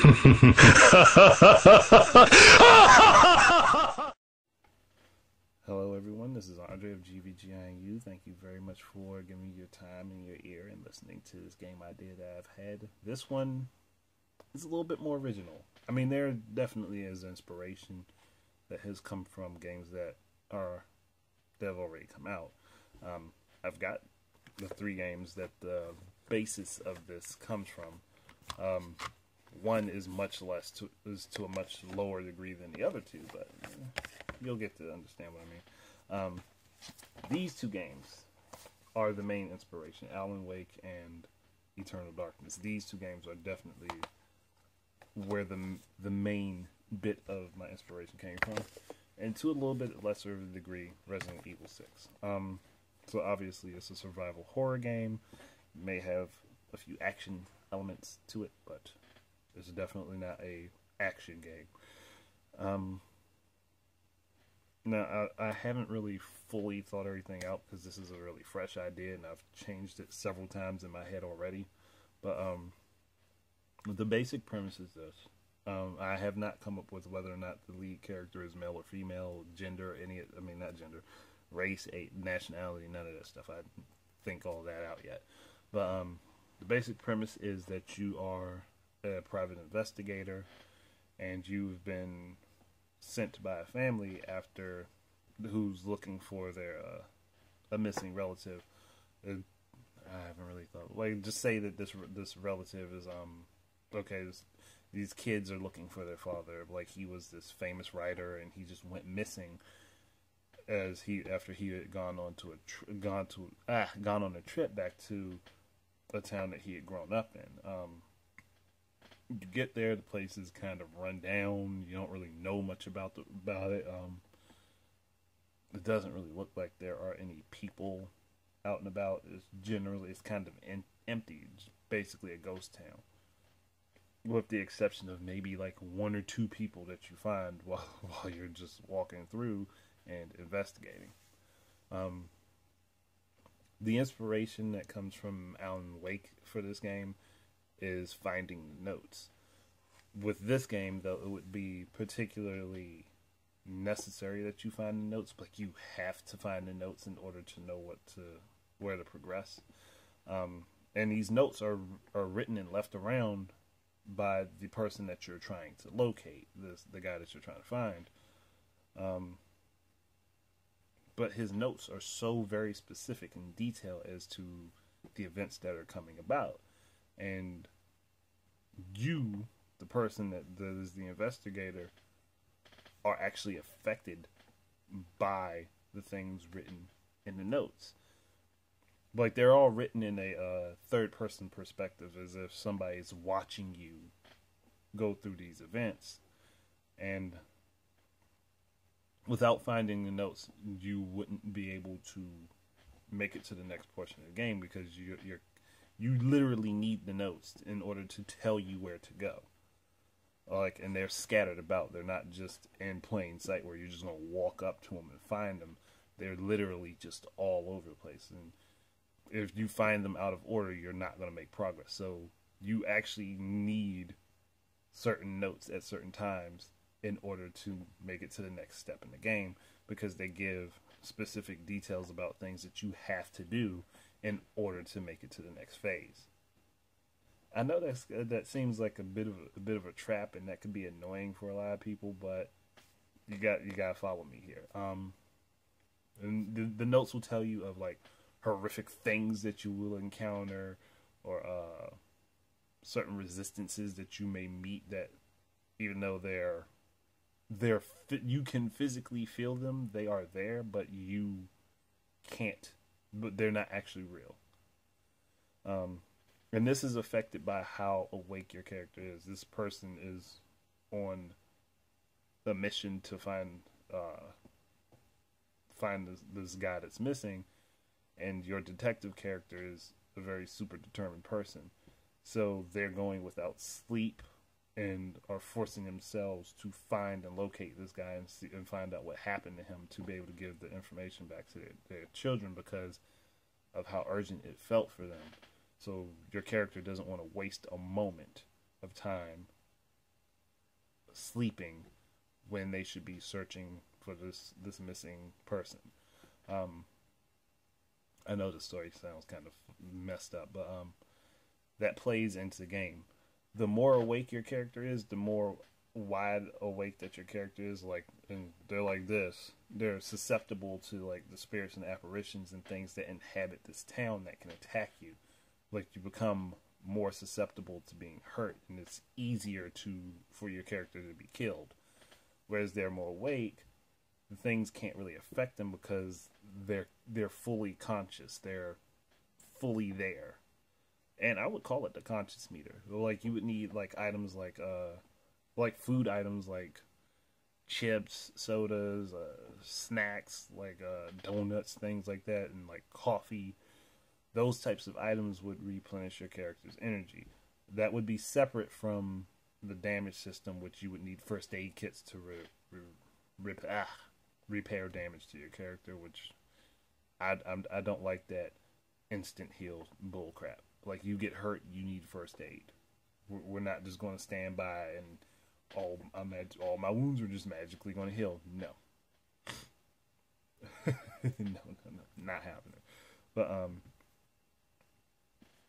Hello, everyone. This is Andre of GVGIU. Thank you very much for giving me your time and your ear and listening to this game idea that I've had. This one is a little bit more original. I mean, there definitely is inspiration that has come from games that have already come out. I've got the three games that the basis of this comes from. One is to a much lower degree than the other two, but you'll get to understand what I mean. These two games are the main inspiration: Alan Wake and Eternal Darkness. These two games are definitely where the main bit of my inspiration came from, and to a little bit lesser of a degree, Resident Evil 6. So obviously it's a survival horror game. It may have a few action elements to it, but it's definitely not a action game. Now, I haven't really fully thought everything out because this is a really fresh idea and I've changed it several times in my head already. But the basic premise is this. I have not come up with whether or not the lead character is male or female, gender, not gender, race, nationality, none of that stuff. I didn't think all that out yet. But the basic premise is that you are a private investigator and you've been sent by a family who's looking for a missing relative. I haven't really thought. Like, just say that this relative is okay. These kids are looking for their father. Like, he was this famous writer, and he just went missing after he had gone on a trip back to a town that he had grown up in. You get there, the place is kind of run down. You don't really know much about it. It doesn't really look like there are any people out and about. It's kind of empty. It's basically a ghost town, with the exception of maybe like one or two people that you find while you're just walking through and investigating. The inspiration that comes from Alan Wake for this game is finding notes. With this game, though, it would be particularly necessary that you find the notes, but you have to find the notes in order to know where to progress. And these notes are written and left around by the person that you're trying to locate, the guy that you're trying to find. But his notes are so very specific in detail as to the events that are coming about. And you, the person that is the investigator, are actually affected by the things written in the notes. Like, they're all written in a third-person perspective, as if somebody's watching you go through these events. And without finding the notes, you wouldn't be able to make it to the next portion of the game, because you literally need the notes in order to tell you where to go. And they're scattered about. They're not just in plain sight where you're just going to walk up to them and find them. They're literally just all over the place. And if you find them out of order, you're not going to make progress. So you actually need certain notes at certain times in order to make it to the next step in the game, because they give specific details about things that you have to do in order to make it to the next phase. I know that seems like a bit of a trap, and that could be annoying for a lot of people, but you gotta follow me here. And the notes will tell you of like horrific things that you will encounter, or certain resistances that you may meet, that even though you can physically feel them, they are there, but you can't. But they're not actually real. And this is affected by how awake your character is. This person is on a mission to find this guy that's missing, and your detective character is a very super determined person. So they're going without sleep and are forcing themselves to find and locate this guy and find out what happened to him, to be able to give the information back to their children, because of how urgent it felt for them. So your character doesn't want to waste a moment of time sleeping when they should be searching for this missing person. I know the story sounds kind of messed up, but that plays into the game. The more awake your character is, the more wide awake that your character is. Like, and they're like this. They're susceptible to like the spirits and apparitions and things that inhabit this town that can attack you. Like, you become more susceptible to being hurt, and it's easier for your character to be killed. Whereas they're more awake, the things can't really affect them because they're fully conscious. They're fully there. And I would call it the conscious meter. Like, you would need like items like food items like chips, sodas, snacks like donuts, things like that, and like coffee. Those types of items would replenish your character's energy. That would be separate from the damage system, which you would need first aid kits to repair damage to your character, which I don't like that instant heal bullcrap. Like, you get hurt, you need first aid. We're not just going to stand by and all my wounds are just magically going to heal. No. No, not happening. But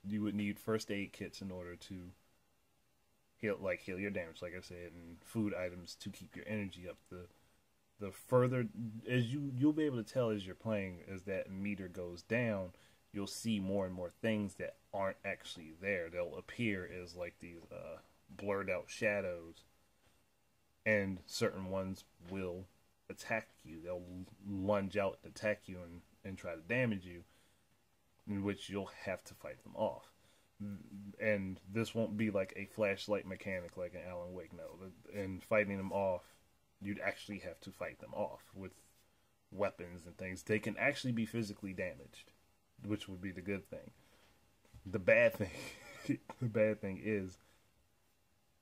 you would need first aid kits in order to heal your damage, like I said, and food items to keep your energy up. The further as you'll be able to tell as you're playing, as that meter goes down, you'll see more and more things that aren't actually there. They'll appear as like these blurred out shadows, and certain ones will attack you. They'll lunge out to attack you and try to damage you, in which you'll have to fight them off. And this won't be like a flashlight mechanic like in Alan Wake. No, in fighting them off, you'd actually have to fight them off with weapons and things. They can actually be physically damaged, which would be the good thing. The bad thing is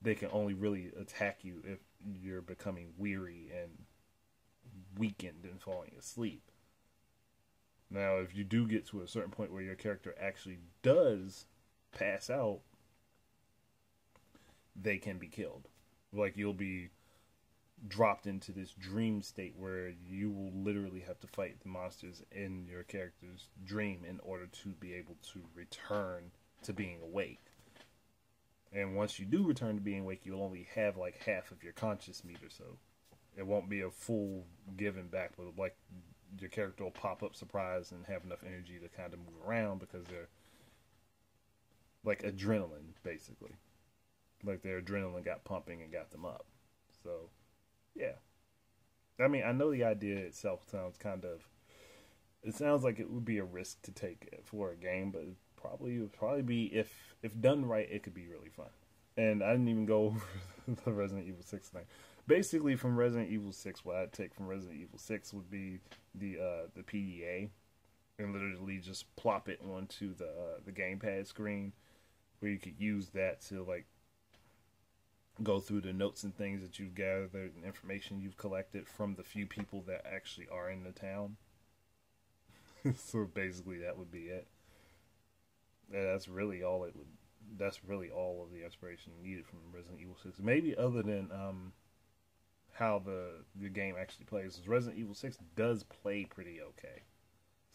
they can only really attack you if you're becoming weary and weakened and falling asleep. Now, if you do get to a certain point where your character actually does pass out, they can be killed. Like, you'll be dropped into this dream state where you will literally have to fight the monsters in your character's dream in order to be able to return to being awake. And once you do return to being awake, you'll only have like half of your conscious meter, so it won't be a full giving back, but like your character will pop up surprised and have enough energy to kind of move around because they're like adrenaline, basically. Like their adrenaline got pumping and got them up. So, yeah. I mean, I know the idea itself sounds it sounds like it would be a risk to take for a game, but it would probably be, if done right, it could be really fun. And I didn't even go over the Resident Evil 6 thing. Basically, from Resident Evil 6, what I'd take from Resident Evil 6 would be the PDA, and literally just plop it onto the gamepad screen, where you could use that to like go through the notes and things that you've gathered and information you've collected from the few people that actually are in the town. So basically, that would be it. Yeah, that's really all of the inspiration needed from Resident Evil 6. Maybe other than how the game actually plays. Resident Evil 6 does play pretty okay.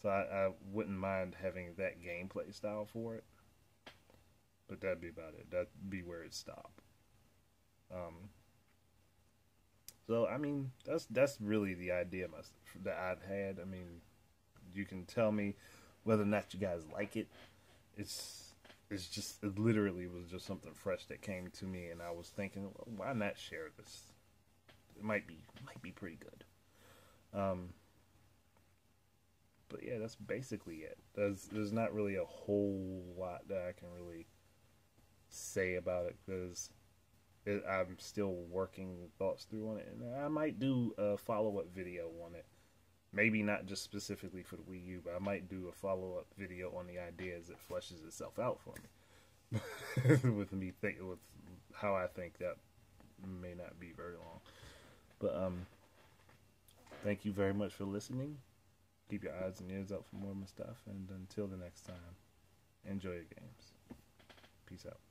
So I wouldn't mind having that gameplay style for it. But that'd be about it. That'd be where it stopped. So I mean, that's really the idea that I'd had. I mean, you can tell me whether or not you guys like it. It literally was just something fresh that came to me, and I was thinking, well, why not share this? It might be pretty good. But yeah, that's basically it. There's not really a whole lot that I can really say about it, because I'm still working thoughts through on it, and I might do a follow-up video on it. Maybe not just specifically for the Wii U, but I might do a follow-up video on the idea as it fleshes itself out for me. with how I think that may not be very long. But thank you very much for listening. Keep your eyes and ears out for more of my stuff, and until the next time, enjoy your games. Peace out.